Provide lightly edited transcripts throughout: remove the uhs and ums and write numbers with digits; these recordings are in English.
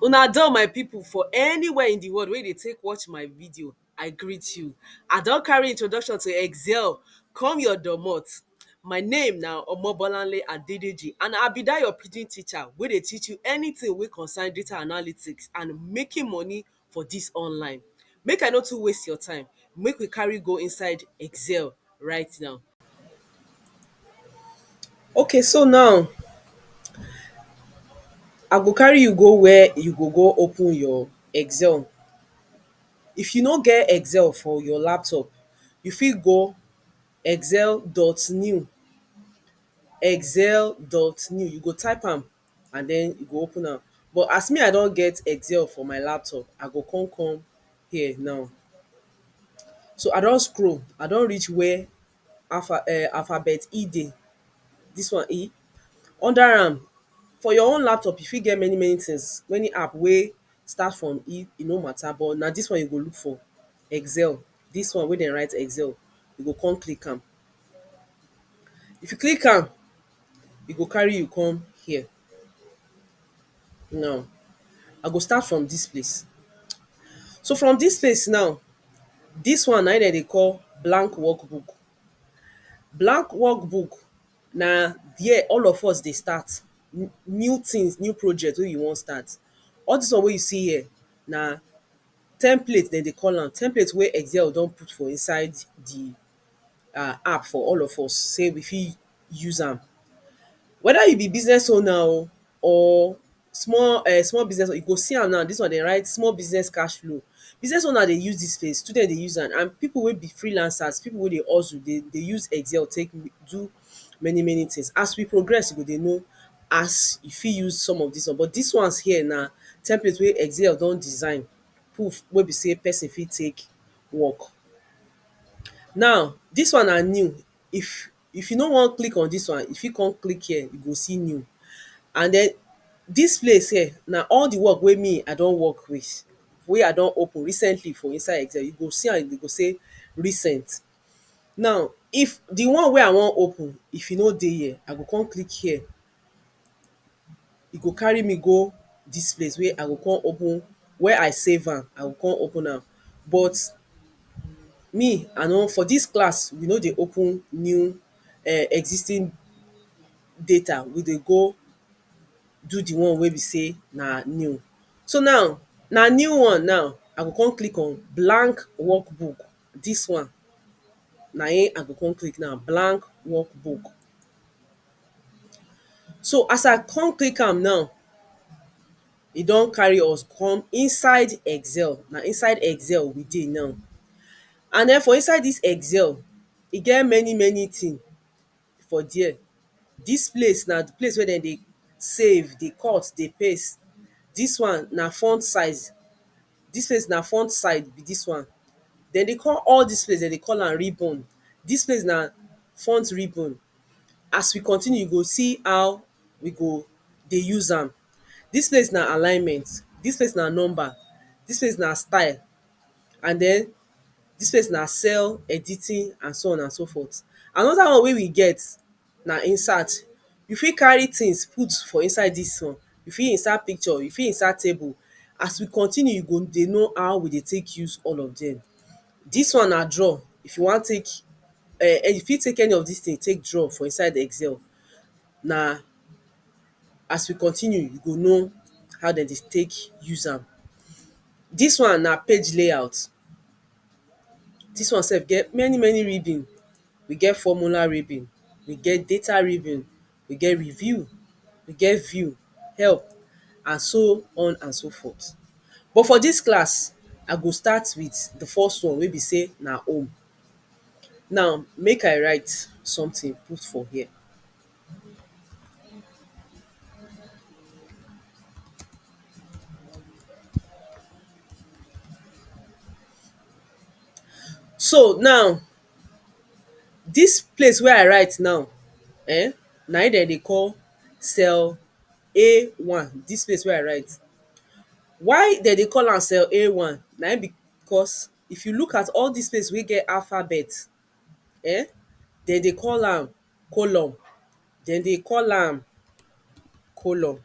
Una done, my people, for anywhere in the world wey dey take watch my video. I greet you. I don carry introduction to Excel come your domot. My name na Omobolanle Adedeji, and I be dat your pidgin teacher wey dey teach you anything wey concern data analytics and making money for dis online. Make I no too waste your time, make we carry go inside Excel right now. Okay, so now I go carry you go where you go open your Excel. If you no get Excel for your laptop, you fit go excel.new, excel.new, you go type am and den you go open am. But as me I don get Excel for my laptop, I go come here now. So I don scroll, I don reach where alphabet E dey, dis one E. Under am, for your own laptop you fit get many things, many app wey start from E, e no matter, but na dis one you go look for, Excel. Dis one wey dem write Excel, you go come click am. If you click am, e go carry you come here. Now I go start from dis place. So from dis place now, dis one na im dem dey call blank workbook. Blank workbook na there all of us dey start new things, new project wey you wan start. All dis one wey you see here na template dem dey call am, template wey Excel don put for inside the app for all of us, say we fit use am. Whether you be business owner or small business, you go see am now, dis one dey write small business cash flow. Business owner dey use dis place, student dey use am, and people wey be freelancers, people wey dey hustle dey use Excel take do many things. As we progress, you go dey know as you fit use some of dis one, but dis ones here na template wey Excel don design put, wey be sey person fit take work. Now dis one na new. If you no wan click on dis one, you fit come click here, you go see new. And den dis place here na all the work wey me I don work with, wey I don open recently for inside Excel. You go see am, you go say recent. Now if the one wey I wan open, if e no dey here, I go come click here, e go carry me go dis place wey I go come open, where I save am, I go come open am. But me, I no, for dis class we no dey open new existing data, we dey go do the one wey be say na new. So now na new one now, I go come click on blank workbook. Dis one na im I go come click now, blank workbook. So as I come click am now, e don carry us come inside Excel. Na inside Excel we dey now. And den for inside dis Excel, e get many thing for there. Dis place na the place wey dem dey save, dey cut, dey paste. Dis one na font size, dis place na font size be dis one. Dem dey call all dis place, dem dey call am ribbon. Dis place na font ribbon. As we continue, you go see how we go dey use am. Dis place na alignment, dis place na number, dis place na style, and den dis place na cell editing, and so on and so forth. Another one wey we get na insert. You fit carry things put for inside dis one. You fit insert picture, you fit insert table. As we continue, you go dey know how we dey take use all of them. Dis one na draw. If you wan take you fit take any of dis thing take draw for inside Excel. Na as we continue, you go know how dem dey take use am. Dis one na page layout. Dis one sef get many ribbon. We get formula ribbon, we get data ribbon, we get review, we get view, help, and so on and so forth. But for dis class, I go start with the first one wey be say na home. Now make I write something put for here. So now dis place wey I write now, na im dem dey call cell A1. Dis place wey I write, why dem dey call am cell A1? Na im because if you look at all dis place wey get alphabet, dem dey call am column, dem dey call am column.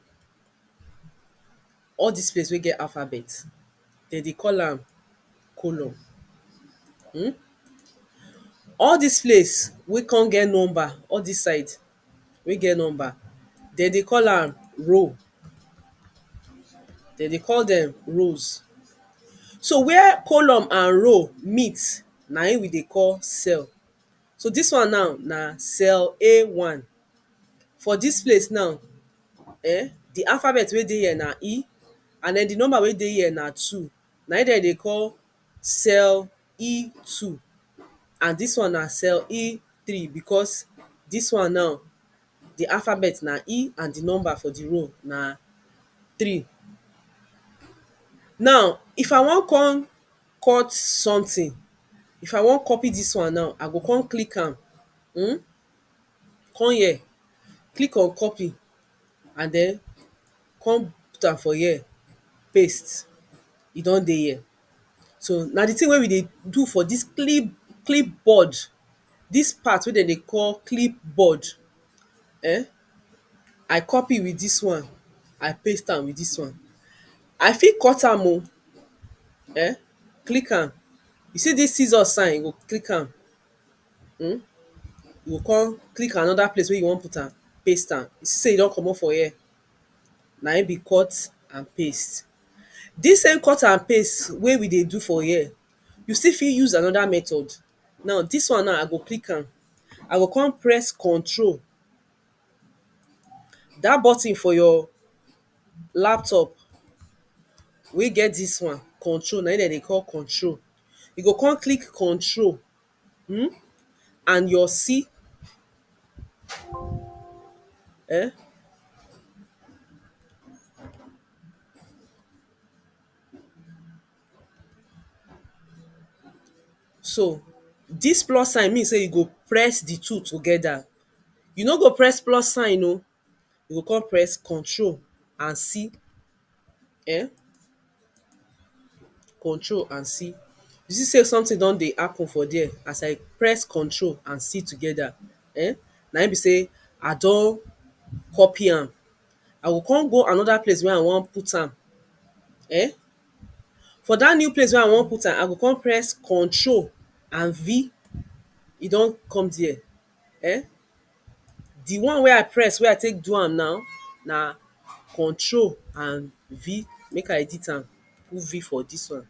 all dis place wey get alphabet, dem dey call am column. All dis place wey come get number, all dis side wey get number, dem dey call am row. Dem dey call dem rows. So where column and row meet na im we dey call cell. So dis one now na cell A1. For dis place now, the alphabet wey dey here na E, and den the number wey dey here na 2. Na im dem dey call cell E2, and dis one na cell E3, because dis one now, the alphabet na E and the number for the row na 3. Now if I wan come cut something, if I wan copy dis one now, I go come click am, come here, click on copy, and den come put am for here, paste. E don dey here. So na the thing wey we dey do for dis clipboard, dis part wey dem dey call clipboard. I copy with dis one, I paste am with dis one. I fit cut am o, click am. You see dis scissors sign, you go click am, you go come click another place wey you wan put am, paste am. You see sey e don comot for here. Na im be cut and paste. Dis same cut and paste wey we dey do for here, you still fit use another method. Now dis one now, I go click am, I go come press control. Dat button for your laptop wey get dis one, control, na im dem dey call control. You go come click control, and your C, so dis plus sign mean sey you go press the two together. You no go press plus sign o, you go come press control and C, control and C. You see sey something don dey happen for there as I press control and C together. Na im be sey I don copy am. I go come go another place wey I wan put am. For dat new place wey I wan put am, I go come press control and V. E don come there. The one wey I press, wey I take do am now, na control and V. Make I edit am, put V for dis one.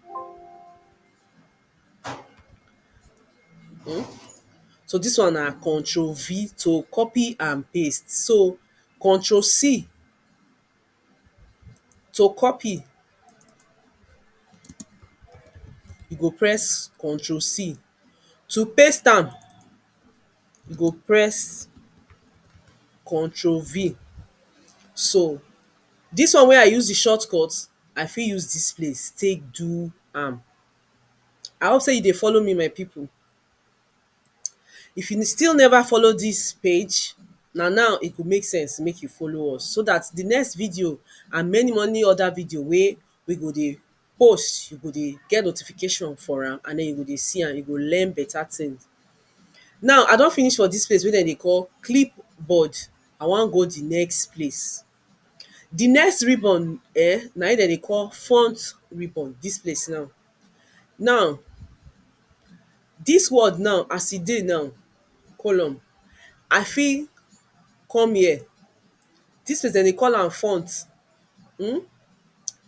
So dis one na control V to copy and paste. So control C to copy, you go press control C. To paste am, you go press control V. So dis one wey I use the shortcut, I fit use dis place take do am. I hope sey you dey follow me, my people. If you still never follow dis page, na now e go make sense make you follow us, so dat the next video and many other video wey we go dey post, you go dey get notification for am, and den you go dey see am, you go learn better things. Now I don finish for dis place wey dem dey call clipboard. I wan go the next place. The next ribbon, na im dem dey call font ribbon. Dis place now. Now dis word now, as e dey now, column, I fit come here. Dis place dem dey call am font.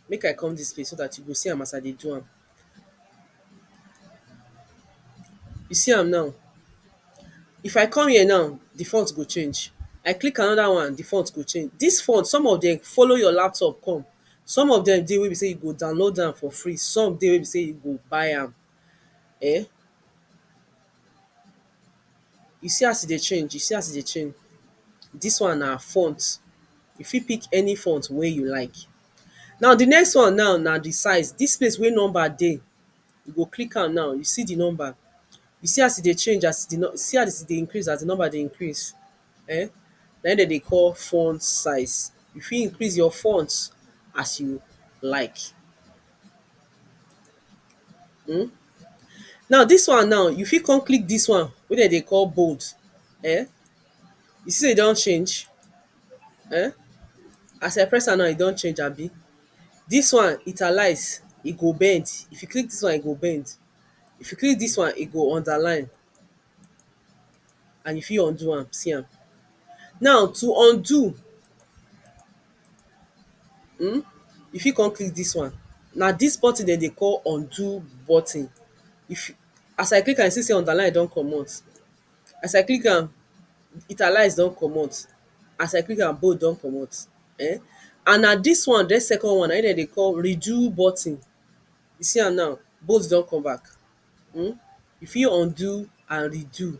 Make I come dis place so dat you go see am as I dey do am. You see am now. If I come here now, the font go change. I click another one, the font go change. Dis font, some of dem follow your laptop come. Some of dem dey wey be sey you go download am for free. Some dey wey be sey you go buy am. You see as e dey change, you see as e dey change. Dis one na font. You fit pick any font wey you like. Now the next one now na the size. Dis place wey number dey, you go click am now, you see the number. You see as e dey change, see as e dey increase as the number dey increase. Na im dem dey call font size. You fit increase your font as you like. Now dis one now, you fit come click dis one wey dem dey call bold. You see sey e don change. As I press am now, e don change abi. Dis one italize, e go bend. If you click dis one, e go bend. If you click dis one, e go underline, and you fit undo am, see am. Now to undo, you fit come click dis one. Na dis button dem dey call undo button. If as I click am, you see sey underline don comot. As I click am, italize don comot. As I click am, bold don comot. And na dis one, dis second one, na im dem dey call redo button. You see am now, bold don come back. You fit undo and redo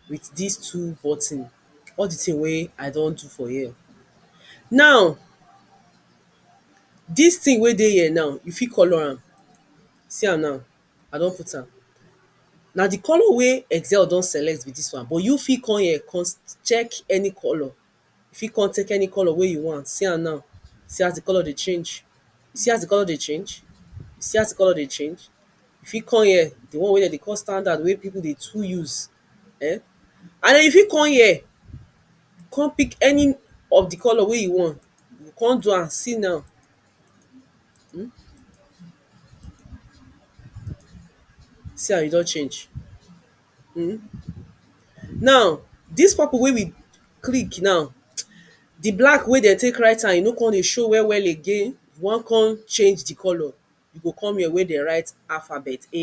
with dis two button. All the thing wey I don do for here. Now, dis thing wey dey here now, you fit colour am. See am now, I don put am. Na the colour wey Excel don select be dis one, but you fit come here come check any colour. You fit come take any colour wey you want. See am now. See as the colour dey change. You see as the colour dey change? You see as the colour dey change? You fit come here, the one wey dem dey call standard, wey people dey too use. And den you fit come here, come pick any of the colour wey you want. You go come do am, see now. See how e don change. Now, dis purple wey we click now, the black wey dem take write am, e no come dey show well well again. You wan come change the colour, you go come here where dem write alphabet A.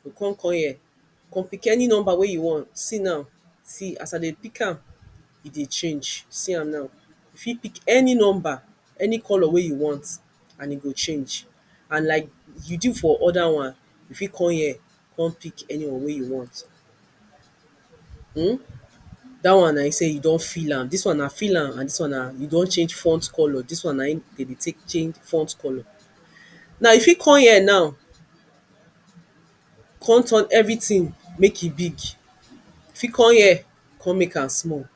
You go come here, come pick any number wey you want. See now, see as I dey pick am, e dey change. See am now. You fit pick any number, any colour wey you want, and e go change. And like you do for other one, you fit come here, come pick any one wey you want. Dat one na im say you don fill am. Dis one na fill am, and dis one na you don change font colour. Dis one na im dem dey take change font colour. Now you fit come here now, come turn everything make e big. You fit come here, come make am small.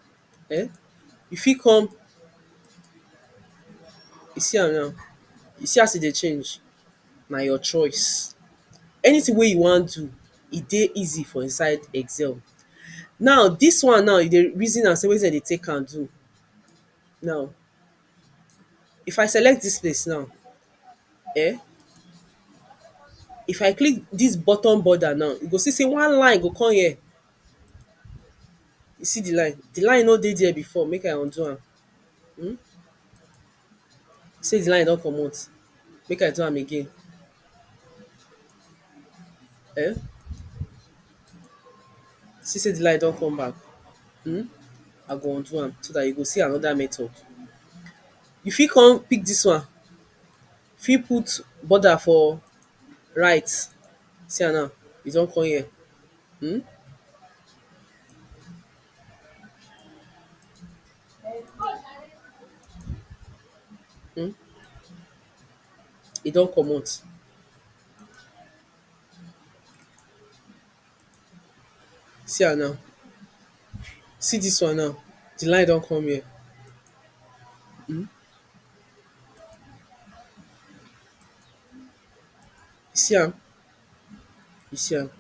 You fit come, you see am now. You see as e dey change? Na your choice. Anything wey you wan do, e dey easy for inside Excel. Now dis one now, you dey reason am say wetin dem dey take am do. Now, if I select dis place now, if I click dis bottom border now, you go see sey one line go come here. You see the line? The line no dey there before. Make I undo am. See the line don comot. Make I do am again. See sey the line don come back. I go undo am so dat you go see another method. You fit come pick dis one, fit put border for right. See am now, e don come here. E don comot. See am now. See dis one now, the line don come here. You see am? You see am?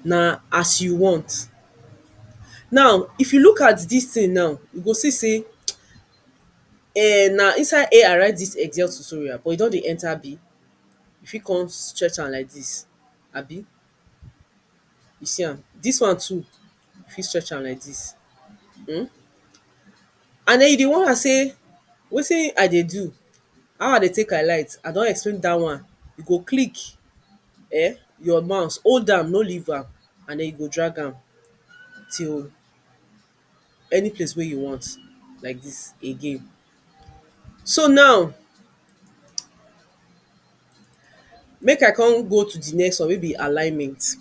Na as you want. Now, if you look at dis thing now, you go see sey na inside A I write dis Excel tutorial, but e don dey enter B. You fit come stretch am like dis, abi? You see am? Dis one too, you fit stretch am like dis. And den you dey wonder say wetin I dey do? How I dey take highlight? I don explain dat one. You go click your mouse, hold am, no leave am, and den you go drag am till any place wey you want, like dis again. So now, make I come go to the next one wey be alignment.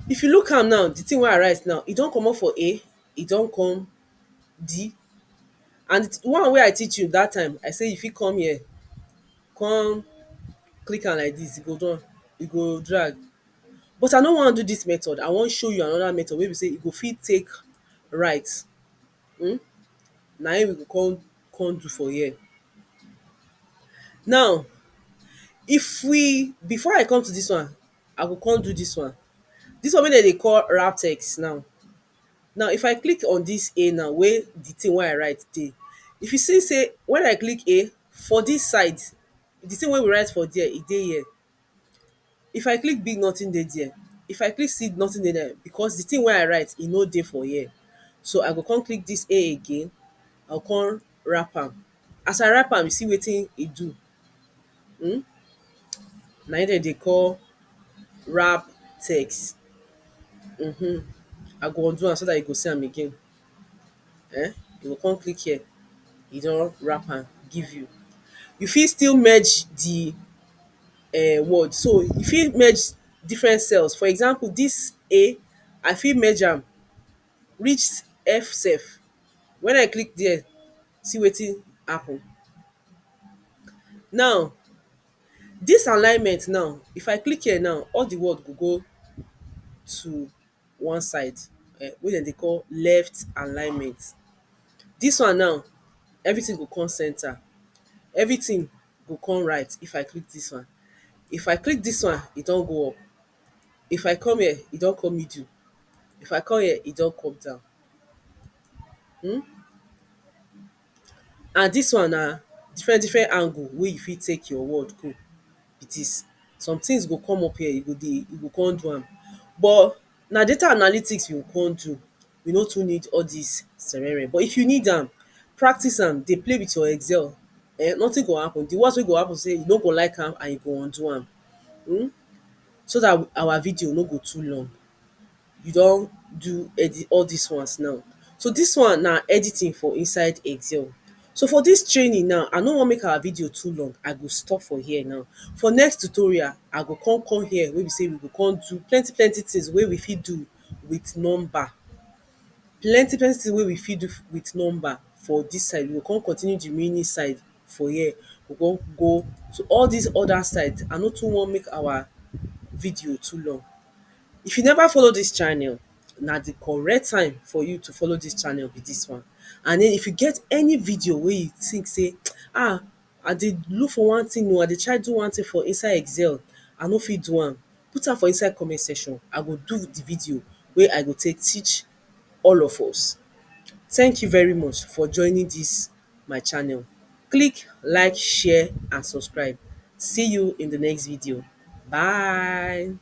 If you look am now, the thing wey I write now, e don comot for A, e don come D. And the one wey I teach you dat time, I say you fit come here, come click am like dis, e go drag. But I no wan do dis method. I wan show you another method wey be sey you go fit take write. Na im we go come do for here. Now, If we before I come to this one, I go come do this one. This one wey dem dey call wrap text now. Now if I click on this A now wey the thing wey I write dey, if you see say when I click A for this side, the thing wey we write for there e dey here. If I click B nothing dey there. If I click C nothing dey there because the thing wey I write e no dey for here. So I go come click this A again, I go come wrap am. As I wrap am you see wetin e do, na im dem dey call wrap text. I go undo am so dat you go see am again. You go come click here, e don wrap am give you. You fit still merge the word, so you fit merge different cells. For example this A, I fit merge am reach F sef. When I click there, see wetin happen. Now this alignment now, if I click here now, all the word go go to one side, wey dem dey call left alignment. This one now, everything go come center, everything go come right if I click this one. If I click this one, e don go up. If I come here, e don come middle. If I come here, e don come down. And this one na different different angle wey you fit take your word go be dis. Some things go come up here, you go come do am. But na data analytics you go come do. You no too need all dis serere. But if you need am, practice am, dey play with your Excel, nothing go happen. The worst wey go happen say you no go like am and you go undo am. So dat our video no go too long. You don do edit all dis ones now. So dis one na editing for inside Excel. So for dis training now, I no wan make our video too long, I go stop for here now. For next tutorial, I go come here wey be say we go come do plenty plenty things wey we fit do with number. Plenty plenty things wey we fit do with number for dis side. We go come continue the remaining side for here. We go come go to all dis other side. I no too wan make our video too long. If you never follow dis channel, na the correct time for you to follow dis channel be dis one. And den if you get any video wey you think say I dey look for one thing oo, I dey try do one thing for inside Excel, I no fit do am, put am for inside comment section. I go do the video wey I go take teach all of us. Thank you very much for joining dis my channel. Click like, share and subscribe. See you in the next video. Bye.